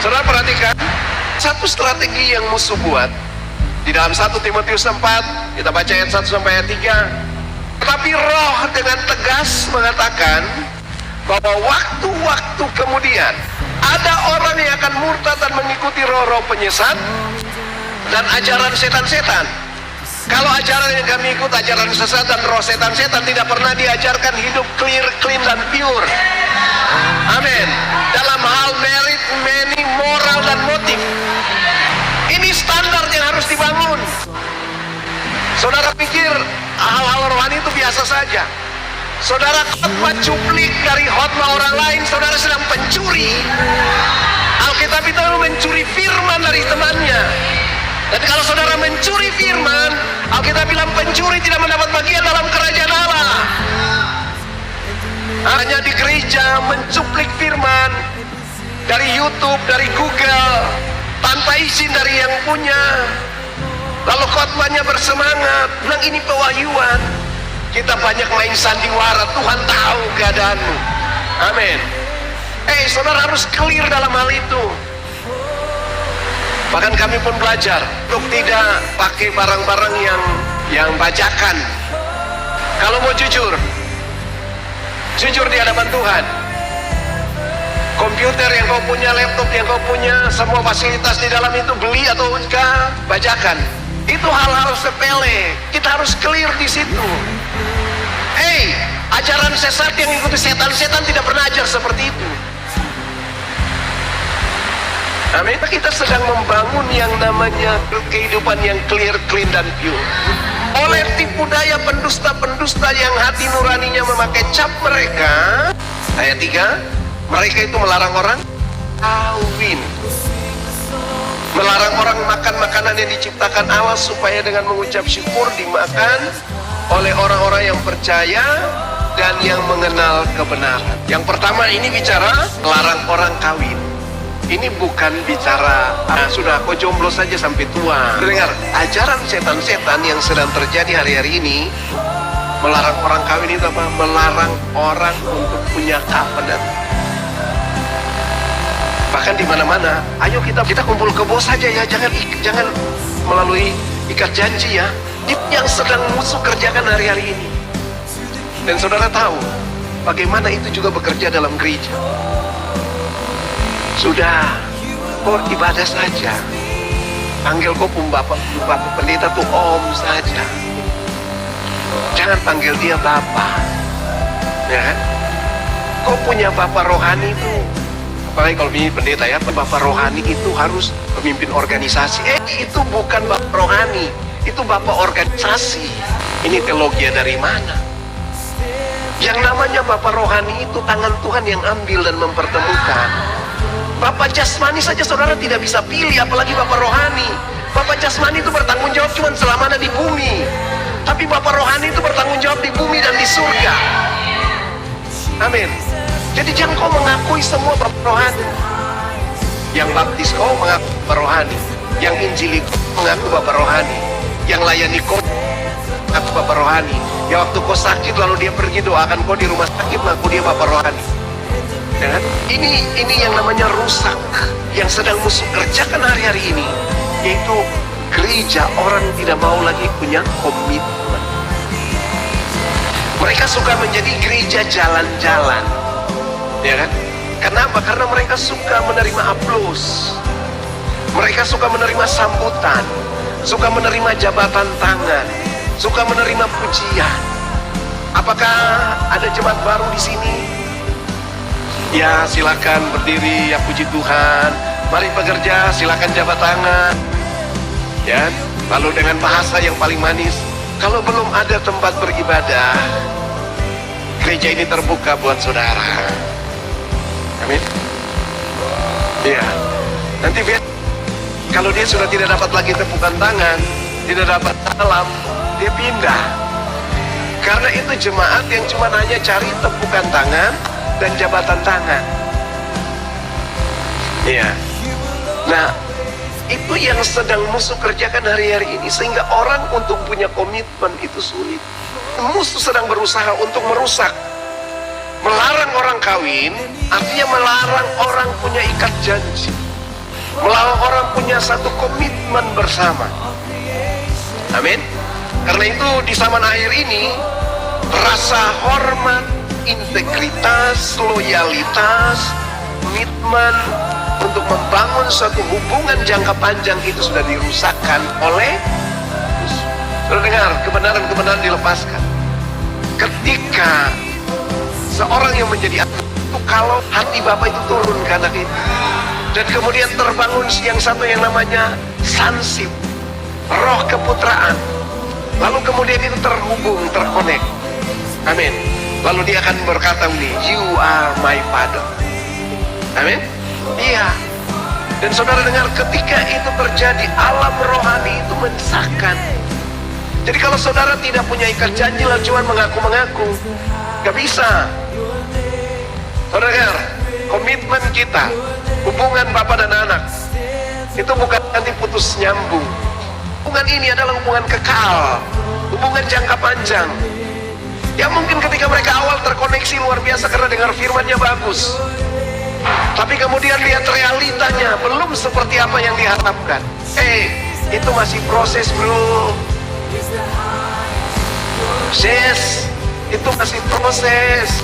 Saudara perhatikan, satu strategi yang musuh buat di dalam 1 Timotius 4, kita baca ayat 1 sampai ayat 3. Tetapi Roh dengan tegas mengatakan bahwa waktu-waktu kemudian ada orang yang akan murtad dan mengikuti roh-roh penyesat dan ajaran setan-setan. Kalau ajaran yang kami ikut, ajaran sesat dan roh setan-setan, tidak pernah diajarkan hidup clear, clean, dan pure. Amin. Dalam hal merit, many, moral, dan motif. Ini standar yang harus dibangun. Saudara pikir hal-hal rohani itu biasa saja. Saudara khotbah cuplik dari khotbah orang lain, saudara sedang pencuri. Alkitab itu mencuri firman dari temannya. Dan kalau saudara mencuri firman, Alkitab bilang pencuri tidak mendapat bagian dalam kerajaan Allah. Hanya di gereja mencuplik firman dari YouTube, dari Google, tanpa izin dari yang punya. Lalu khotbahnya bersemangat, bilang ini pewahyuan. Kita banyak main sandiwara, Tuhan tahu keadaanmu. Amin. Saudara harus clear dalam hal itu. Bahkan kami pun belajar untuk tidak pakai barang-barang yang bajakan. Kalau mau jujur di hadapan Tuhan. Komputer yang kau punya, laptop yang kau punya, semua fasilitas di dalam itu beli atau bajakan. Itu hal-hal sepele. Kita harus clear di situ. Ajaran sesat yang ikuti setan-setan tidak pernah ajar seperti itu. Amin. Kita sedang membangun yang namanya kehidupan yang clear, clean, dan pure. Oleh tipu daya pendusta-pendusta yang hati nuraninya memakai cap mereka. Ayat 3, mereka itu melarang orang kawin, melarang orang makan makanan yang diciptakan Allah, supaya dengan mengucap syukur dimakan oleh orang-orang yang percaya dan yang mengenal kebenaran. Yang pertama ini bicara melarang orang kawin. Ini bukan bicara sudah kau jomblo saja sampai tua. Dengar, ajaran setan-setan yang sedang terjadi hari-hari ini, melarang orang kawin itu apa? Melarang orang untuk punya covenant. Bahkan di mana-mana, ayo kita kumpul kebo saja ya, jangan melalui ikat janji ya. Itu yang sedang musuh kerjakan hari-hari ini. Dan saudara tahu bagaimana itu juga bekerja dalam gereja. Sudah, kau ibadah saja. Panggil kau bapak pendeta tuh om saja. Jangan panggil dia bapak. Ya kan? Kau punya bapak rohani itu. Apalagi kalau ini pendeta ya, bapak rohani itu harus pemimpin organisasi. Itu bukan bapak rohani, itu bapak organisasi. Ini teologi dari mana? Yang namanya bapak rohani itu tangan Tuhan yang ambil dan mempertemukan. Bapak jasmani saja saudara tidak bisa pilih, apalagi bapak rohani. Bapak jasmani itu bertanggung jawab cuma selama ada di bumi. Tapi bapak rohani itu bertanggung jawab di bumi dan di surga. Amin. Jadi jangan kau mengakui semua bapak rohani. Yang baptis kau mengaku bapak rohani, yang injili kau mengaku bapak rohani, yang layani kau mengaku bapak rohani, yang waktu kau sakit lalu dia pergi doakan kau di rumah sakit mengaku dia bapak rohani. Ya, ini yang namanya rusak yang sedang musuh kerjakan hari-hari ini, yaitu gereja orang tidak mau lagi punya komitmen. Mereka suka menjadi gereja jalan-jalan, ya kan? Kenapa? Karena mereka suka menerima aplaus, mereka suka menerima sambutan, suka menerima jabatan tangan, suka menerima pujian. Apakah ada jemaat baru di sini? Ya, silakan berdiri, ya puji Tuhan. Mari bekerja, silakan jabat tangan. Ya, lalu dengan bahasa yang paling manis. Kalau belum ada tempat beribadah, gereja ini terbuka buat saudara. Amin. Ya, nanti kalau dia sudah tidak dapat lagi tepukan tangan, tidak dapat salam, dia pindah. Karena itu jemaat yang cuma hanya cari tepukan tangan dan jabatan tangan. Iya. Nah, itu yang sedang musuh kerjakan hari-hari ini, sehingga orang untuk punya komitmen itu sulit. Musuh sedang berusaha untuk merusak. Melarang orang kawin artinya melarang orang punya ikat janji. Melawan orang punya satu komitmen bersama. Amin. Karena itu di zaman akhir ini, rasa hormat, integritas, loyalitas, komitmen untuk membangun suatu hubungan jangka panjang itu sudah dirusakkan oleh, sudah dengar, kebenaran-kebenaran dilepaskan. Ketika seorang yang menjadi anak itu, kalau hati Bapak itu turun ke anak itu, dan kemudian terbangun yang satu yang namanya sonship, roh keputraan, lalu kemudian itu terhubung, terkonek. Amin. Lalu dia akan berkata ini, you are my father. Amin. Iya. Dan saudara dengar, ketika itu terjadi, alam rohani itu mensahkan. Jadi kalau saudara tidak punya ikat janji lalu cuma mengaku-mengaku, gak bisa. Saudara dengar, komitmen kita, hubungan bapak dan anak, itu bukan nanti putus nyambung. Hubungan ini adalah hubungan kekal, hubungan jangka panjang. Ya mungkin ketika mereka awal terkoneksi luar biasa karena dengar firman-Nya bagus, tapi kemudian lihat realitanya belum seperti apa yang diharapkan. Itu masih proses, bro. Proses, itu masih proses.